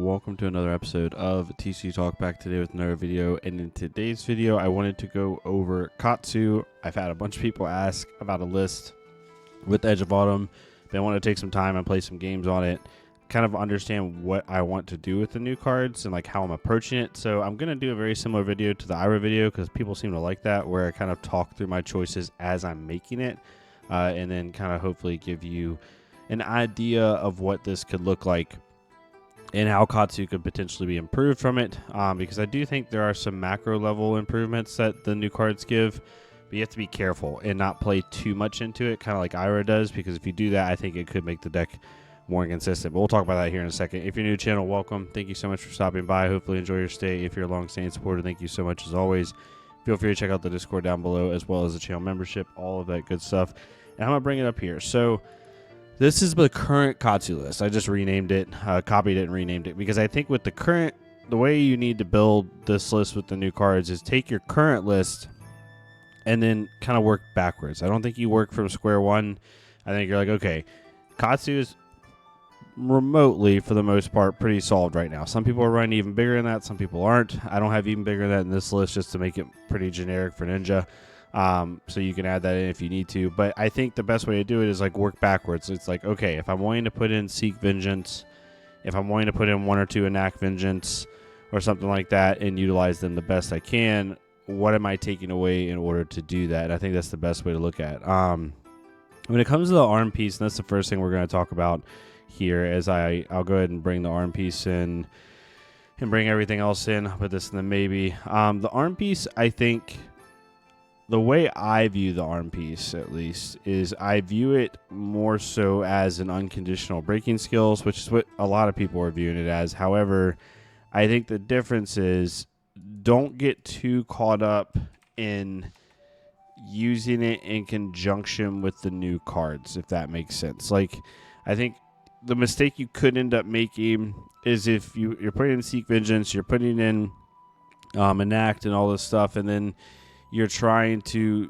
welcome to another episode of TC Talk, back today with another video. And in today's video, I wanted to go over Katsu. I've had a bunch of people ask about a list with Edge of Autumn. They want to take some time and play some games on it, kind of understand what I want to do with the new cards and like how I'm approaching it. So I'm going to do a very similar video to the Ira video because people seem to like that, where I kind of talk through my choices as I'm making it, and then kind of hopefully give you an idea of what this could look like and how Katsu could potentially be improved from it, because I do think there are some macro level improvements that the new cards give, but you have to be careful and not play too much into it, kind of like Ira does, because if you do that, I think it could make the deck more inconsistent. But we'll talk about that here in a second. If you're new to the channel, welcome. Thank you so much for stopping by. Hopefully enjoy your stay. If you're a long-standing supporter, thank you so much as always. Feel free to check out the Discord down below, as well as the channel membership, all of that good stuff. And I'm going to bring it up here. So this is the current Katsu list. I just renamed it, copied it and renamed it, because I think with the way you need to build this list with the new cards is take your current list and then kind of work backwards. I don't think you work from square one. I think you're like, okay, Katsu is remotely, for the most part, pretty solved right now. Some people are running even bigger than that. Some people aren't. I don't have even bigger than that in this list just to make it pretty generic for Ninja. So you can add that in if you need to. But I think the best way to do it is like work backwards. It's like, okay, if I'm wanting to put in Seek Vengeance, if I'm wanting to put in one or two Enact Vengeance or something like that and utilize them the best I can, what am I taking away in order to do that? And I think that's the best way to look at. When it comes to the arm piece, and that's the first thing we're going to talk about here, as I'll go ahead and bring the arm piece in and bring everything else in. I'll put this in the maybe. The arm piece, I think, the way I view the arm piece, at least, is I view it more so as an unconditional breaking skills, which is what a lot of people are viewing it as. However, I think the difference is don't get too caught up in using it in conjunction with the new cards, if that makes sense. Like, I think the mistake you could end up making is if you're putting in Seek Vengeance, you're putting in Enact and all this stuff, and then you're trying to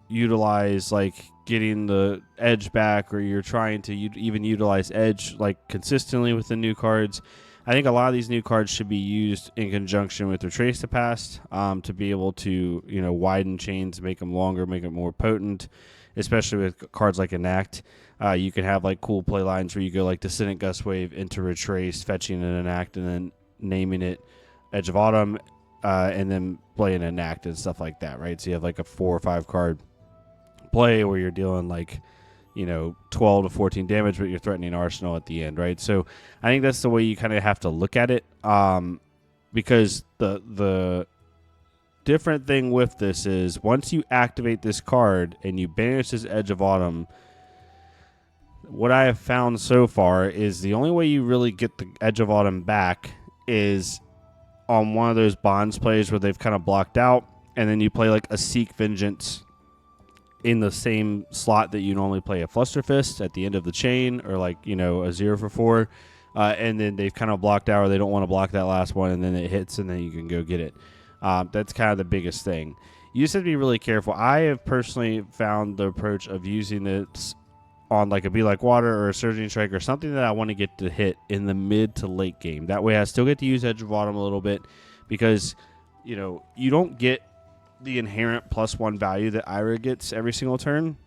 utilize like getting the edge back, or you're trying to even utilize edge like consistently with the new cards. I think a lot of these new cards should be used in conjunction with Retrace the Past, to be able to, widen chains, make them longer, make it more potent, especially with cards like Enact. You can have like cool play lines where you go like Descendant Gust Wave into Retrace, fetching an Enact, and then naming it Edge of Autumn, and then playing an Enact and stuff like that, right? So you have like a 4 or 5 card play where you're dealing like, 12 to 14 damage, but you're threatening Arsenal at the end, right? So I think that's the way you kind of have to look at it, because the different thing with this is once you activate this card and you banish this Edge of Autumn, what I have found so far is the only way you really get the Edge of Autumn back is on one of those bonds plays where they've kind of blocked out, and then you play like a Seek Vengeance in the same slot that you normally play a Fluster Fist at the end of the chain, or like, a 0 for 4, and then they've kind of blocked out, or they don't want to block that last one, and then it hits, and then you can go get it. That's kind of the biggest thing. You just have to be really careful. I have personally found the approach of using this on like a Be Like Water or a Surging Strike, or something that I want to get to hit in the mid to late game. That way I still get to use Edge of Autumn a little bit, because you don't get the inherent +1 value that Ira gets every single turn.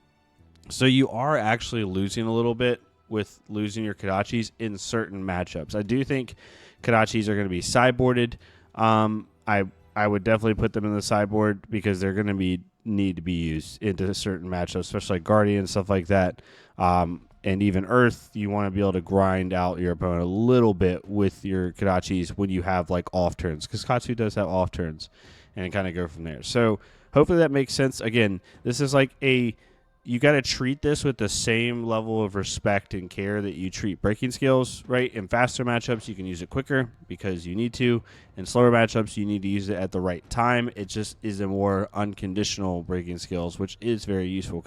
So you are actually losing a little bit with losing your Kodachis in certain matchups. I do think Kodachis are going to be sideboarded. I would definitely put them in the sideboard because they're going to need to be used into certain matchups, especially like Guardian, stuff like that. And even Earth, you want to be able to grind out your opponent a little bit with your Kodachis when you have like off turns, because Katsu does have off turns, and kind of go from there. So hopefully that makes sense. Again, this is like you got to treat this with the same level of respect and care that you treat breaking skills, right? In faster matchups, you can use it quicker because you need to. In slower matchups, you need to use it at the right time. It just is a more unconditional breaking skills, which is very useful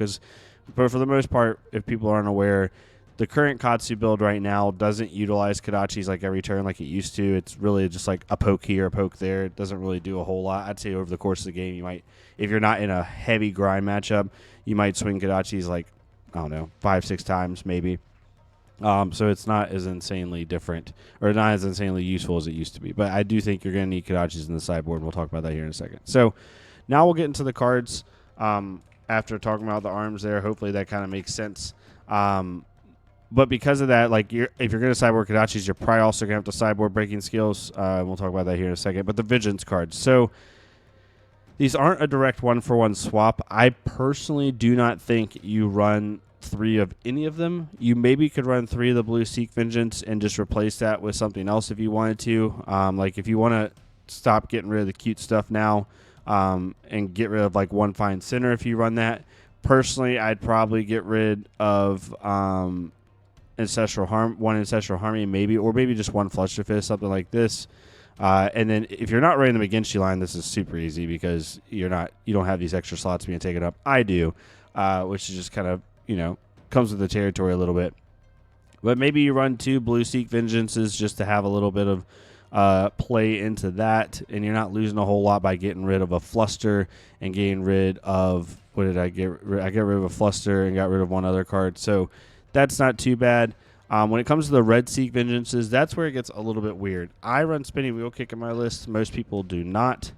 but for the most part, if people aren't aware, the current Katsu build right now doesn't utilize Kodachis like every turn like it used to. It's really just like a poke here, a poke there. It doesn't really do a whole lot. I'd say over the course of the game, you might, if you're not in a heavy grind matchup, you might swing Kodachis like, I don't know, 5-6 times maybe. So it's not as insanely different or not as insanely useful as it used to be. But I do think you're going to need Kodachis in the sideboard. We'll talk about that here in a second. So now we'll get into the cards after talking about the arms there. Hopefully that kind of makes sense. But because of that, like if you're going to sideboard Kodachis, you're probably also going to have to sideboard breaking skills. We'll talk about that here in a second. But the Vigilance cards. So these aren't a direct one-for-one swap. I personally do not think you run 3 of any of them. You maybe could run 3 of the blue Seek Vengeance and just replace that with something else if you wanted to. Like if you want to stop getting rid of the cute stuff now and get rid of like one Fine Sinner if you run that. Personally, I'd probably get rid of Ancestral Harmony maybe, or maybe just one Fluster Fist, something like this. And then if you're not running them against you line, this is super easy because you don't have these extra slots being taken up. I do, which is just kind of, comes with the territory a little bit. But maybe you run 2 blue Seek Vengeances just to have a little bit of play into that, and you're not losing a whole lot by getting rid of a Fluster and getting rid of, what did I get? I got rid of a Fluster and got rid of one other card. So that's not too bad. When it comes to the red Seek Vengeances, that's where it gets a little bit weird. I run Spinning Wheel Kick in my list. Most people do not.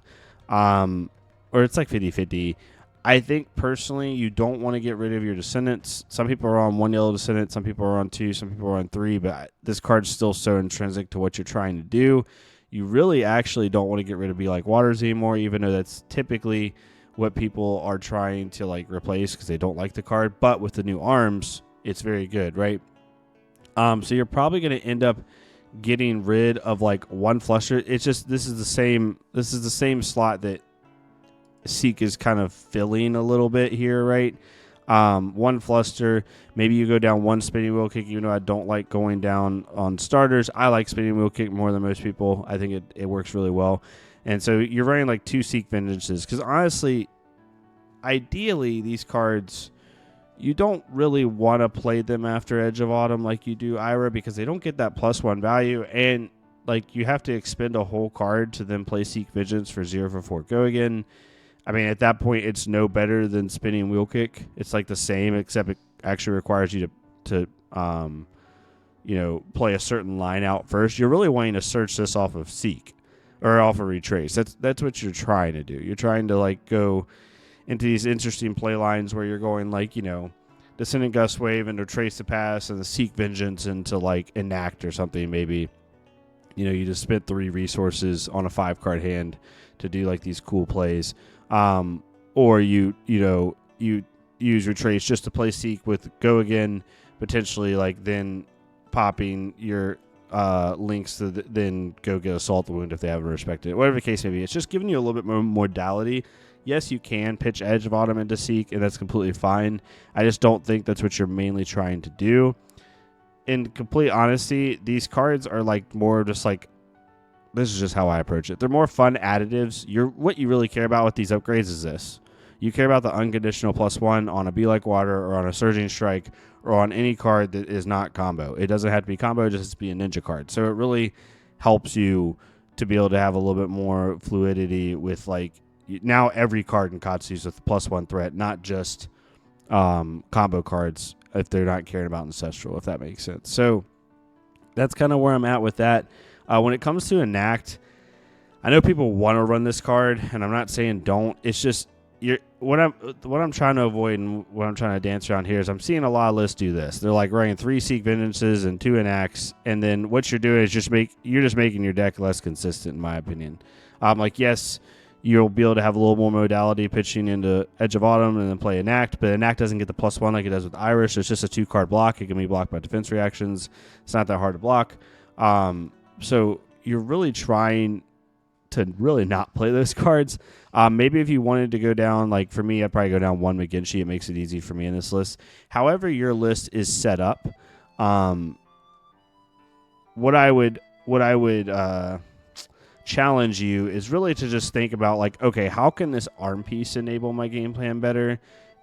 Or it's like 50-50. I think personally you don't want to get rid of your Descendants. Some people are on 1 yellow Descendant. Some people are on 2. Some people are on 3. But this card's still so intrinsic to what you're trying to do. You really actually don't want to get rid of Be Like Waters anymore, even though that's typically what people are trying to like replace because they don't like the card. But with the new arms, it's very good, right? So you're probably going to end up getting rid of like one Fluster. It's just this is the same slot that Seek is kind of filling a little bit here, right? One Fluster. Maybe you go down one Spinning Wheel Kick, even though I don't like going down on starters. I like Spinning Wheel Kick more than most people. I think it works really well. And so you're running like 2 Seek Vengeances because honestly, ideally, these cards, you don't really want to play them after Edge of Autumn like you do Ira because they don't get that +1 value, and like you have to expend a whole card to then play Seek Vigilance for 0 for 4 go again. I mean, at that point, it's no better than Spinning Wheel Kick. It's like the same, except it actually requires you to play a certain line out first. You're really wanting to search this off of Seek or off of Retrace. That's what you're trying to do. You're trying to like go into these interesting play lines where you're going like, Descendant Gust Wave into Trace the Pass and the Seek Vengeance into like Enact or something maybe. You just spent 3 resources on a 5-card hand to do like these cool plays. Or you use Retrace just to play Seek with Go Again, potentially like then popping your links to then go get Assault the Wound if they haven't respected it. Whatever the case may be, it's just giving you a little bit more modality. Yes, you can pitch Edge of Autumn into Seek, and that's completely fine. I just don't think that's what you're mainly trying to do. In complete honesty, these cards are like more just like, this is just how I approach it. They're more fun additives. What you really care about with these upgrades is this. You care about the unconditional +1 on a Be Like Water or on a Surging Strike or on any card that is not combo. It doesn't have to be combo, it just has to be a ninja card. So it really helps you to be able to have a little bit more fluidity with like, now every card in Katsu is with +1 threat, not just combo cards if they're not caring about Ancestral, if that makes sense. So that's kind of where I'm at with that. When it comes to Enact, I know people want to run this card, and I'm not saying don't. It's just what I'm trying to avoid and what I'm trying to dance around here is I'm seeing a lot of lists do this. They're like running 3 Seek Vengeances and 2 Enacts, and then what you're doing is you're just making your deck less consistent, in my opinion. Like yes, you'll be able to have a little more modality pitching into Edge of Autumn and then play Enact, but Enact doesn't get the +1 like it does with Irish. It's just a 2-card block. It can be blocked by defense reactions. It's not that hard to block. So you're really trying to really not play those cards. Maybe if you wanted to go down, like for me, I'd probably go down 1 McGinty. It makes it easy for me in this list. However your list is set up, what I would challenge you is really to just think about like, okay, how can this arm piece enable my game plan better?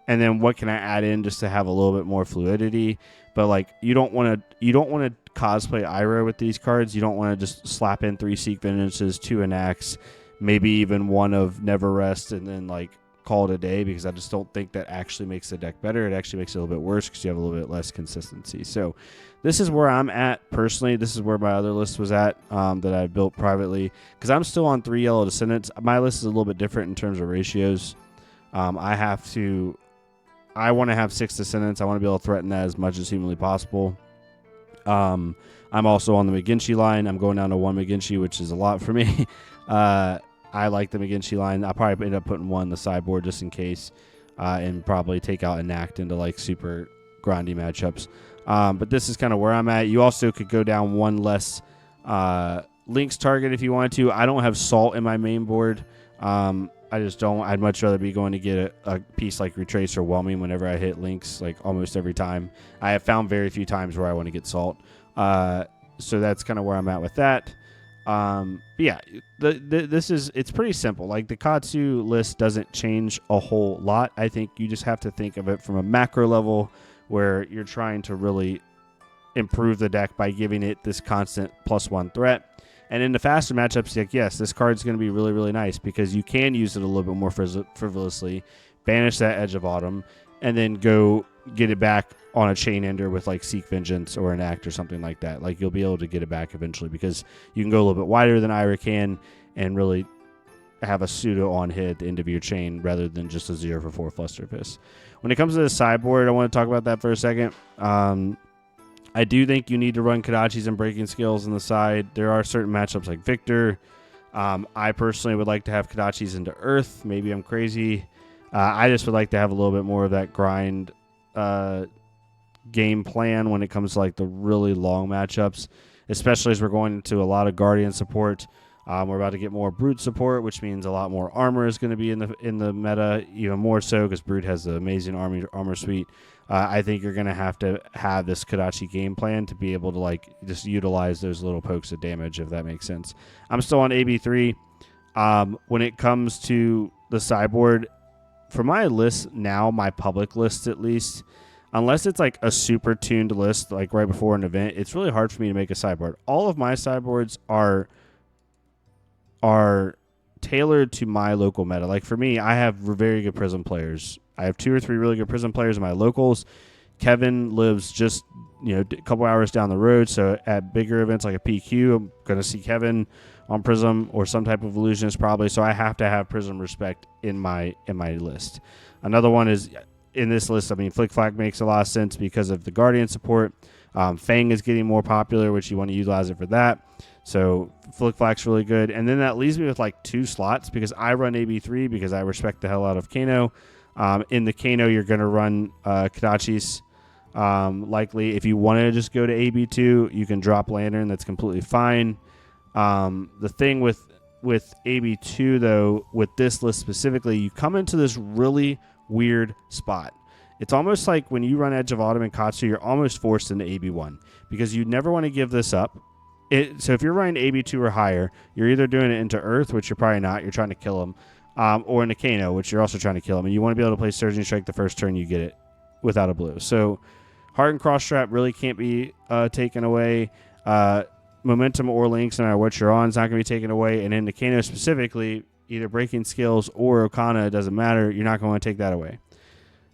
And then what can I add in just to have a little bit more fluidity? But like you don't want to cosplay Ira with these cards. You don't want to just slap in 3 Seek Vengeances, 2 Enacts, maybe even 1 of Never Rest, and then like call it a day, because I just don't think that actually makes the deck better. It actually makes it a little bit worse because you have a little bit less consistency. So this is where I'm at personally. This is where my other list was at that I built privately, because I'm still on 3 Yellow Descendants. My list is a little bit different in terms of ratios. I want to have 6 Descendants. I want to be able to threaten that as much as humanly possible. I'm also on the McGinty line. I'm going down to 1 McGinty, which is a lot for me. I like the McGinty line. I'll probably end up putting 1 in the sideboard just in case, and probably take out enact into like super grindy matchups. But this is kind of where I'm at. You also could go down 1 less Lynx target if you wanted to. I don't have Salt in my main board. I just don't. I'd much rather be going to get a piece like Retrace or Whelming whenever I hit Lynx, like almost every time. I have found very few times where I want to get Salt. So that's kind of where I'm at with that. But yeah, it's pretty simple. Like, the Katsu list doesn't change a whole lot. I think you just have to think of it from a macro level where you're trying to really improve the deck by giving it this constant +1 threat. And in the faster matchups, like, yes, this card's going to be really, really nice because you can use it a little bit more frivolously, banish that Edge of Autumn, and then go get it back on a chain ender with like Seek Vengeance or Enact or something like that. Like, you'll be able to get it back eventually because you can go a little bit wider than Ira can and really have a pseudo on hit at the end of your chain rather than just a 0 for 4 Flusterpiss. When it comes to the sideboard, I want to talk about that for a second. I do think you need to run Kodachis and Breaking Skills on the side. There are certain matchups like Victor. I personally would like to have Kodachis into Earth. Maybe I'm crazy. I just would like to have a little bit more of that grind game plan when it comes to like the really long matchups, especially as we're going into a lot of Guardian support. We're about to get more Brute support, which means a lot more armor is going to be in the meta, even more so because Brute has the amazing armor suite. I think you're going to have this Kodachi game plan to be able to like just utilize those little pokes of damage, if that makes sense. I'm still on AB3. When it comes to the sideboard, for my list now, my public list at least, unless it's like a super tuned list, like right before an event, it's really hard for me to make a sideboard. All of my sideboards are tailored to my local meta. Like, for me, I have very good Prism players. I have 2 or 3 really good Prism players in my locals. Kevin lives just a couple hours down the road, so at bigger events like a PQ, I'm going to see Kevin on Prism or some type of Illusionist probably, so I have to have Prism Respect in my list. Another one is in this list, I mean, Flick Flag makes a lot of sense because of the Guardian support. Fang is getting more popular, which you want to utilize it for that. So Flick Flag's really good. And then that leaves me with like 2 slots because I run AB3 because I respect the hell out of Kano. In the Kano, you're going to run Kodachis. Likely, if you wanted to just go to AB2, you can drop Lantern. That's completely fine. The thing with AB2, though, with this list specifically, you come into this really weird spot. It's almost like when you run Edge of Autumn and Katsu, you're almost forced into AB1 because you never want to give this up. So if you're running AB2 or higher, you're either doing it into Earth, which you're probably not, you're trying to kill him, or into Kano, which you're also trying to kill him. And you want to be able to play Surging Strike the first turn you get it without a blue. So Hardened Cross Trap really can't be taken away. Momentum or Links, no matter what you're on, is not going to be taken away. And into Kano specifically, either Breaking Skills or Okana, it doesn't matter. You're not going to take that away.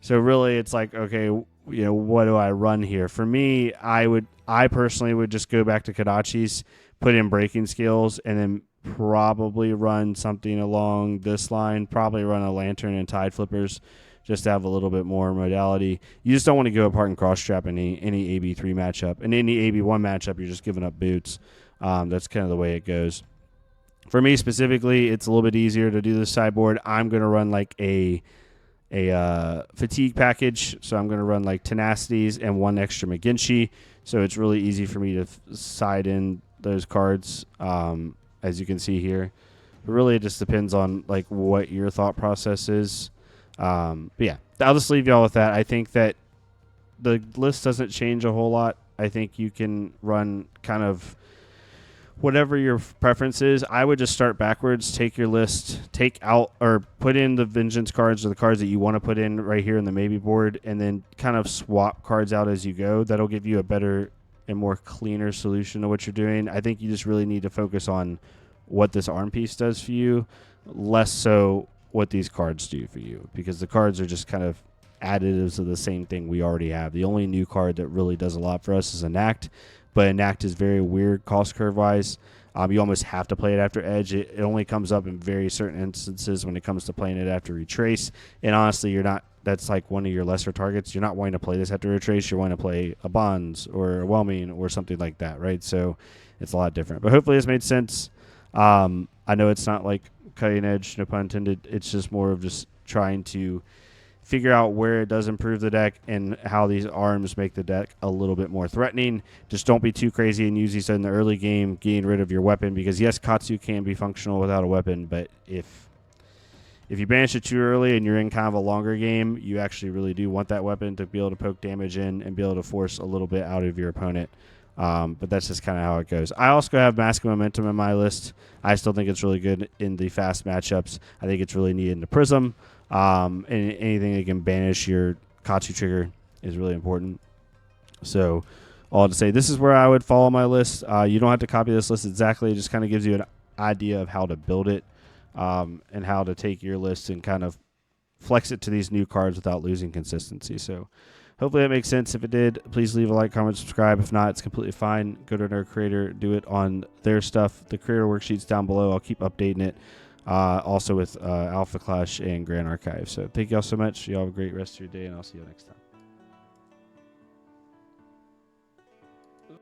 So really, it's like, okay, what do I run here? For me, I personally would just go back to Kodachis, put in Breaking Skills, and then probably run something along this line. Probably run a Lantern and Tide Flippers just to have a little bit more modality. You just don't want to go apart and cross trap any AB3 matchup. In any AB1 matchup, you're just giving up boots. That's kind of the way it goes. For me specifically, it's a little bit easier to do the sideboard. I'm going to run like a fatigue package, so I'm going to run like Tenacities and 1 extra McGinty, so it's really easy for me to side in those cards, as you can see here. But really, it just depends on like what your thought process is. But yeah, I'll just leave y'all with that. I think that the list doesn't change a whole lot. I think you can run kind of whatever your preference is. I would just start backwards, take your list, take out or put in the Vengeance cards or the cards that you want to put in right here in the maybe board, and then kind of swap cards out as you go. That'll give you a better and more cleaner solution to what you're doing. I think you just really need to focus on what this arm piece does for you, less so what these cards do for you, because the cards are just kind of additives of the same thing we already have. The only new card that really does a lot for us is enact, but enact is very weird cost curve wise. You almost have to play it after edge. It only comes up in very certain instances when it comes to playing it after retrace. And honestly, you're not. That's like one of your lesser targets. You're not wanting to play this after retrace. You're wanting to play a bonds or a whelming or something like that, right? So it's a lot different. But hopefully this made sense. I know it's not like cutting edge, no pun intended. It's just more of just trying to figure out where it does improve the deck and how these arms make the deck a little bit more threatening. Just don't be too crazy and use these in the early game, getting rid of your weapon, because yes, Katsu can be functional without a weapon, but if you banish it too early and you're in kind of a longer game, you actually really do want that weapon to be able to poke damage in and be able to force a little bit out of your opponent. But that's just kind of how it goes. I also have Mask of Momentum in my list. I still think it's really good in the fast matchups. I think it's really neat in the Prism. And anything that can banish your Katsu trigger is really important. So all to say, this is where I would follow my list. You don't have to copy this list exactly. It just kind of gives you an idea of how to build it, and how to take your list and kind of flex it to these new cards without losing consistency. So hopefully that makes sense. If it did, please leave a like, comment, subscribe. If not, it's completely fine. Go to Nerd Creator, do it on their stuff. The creator worksheet's down below. I'll keep updating it. Also with Alpha Clash and Grand Archive. So thank you all so much. You all have a great rest of your day, and I'll see you next time.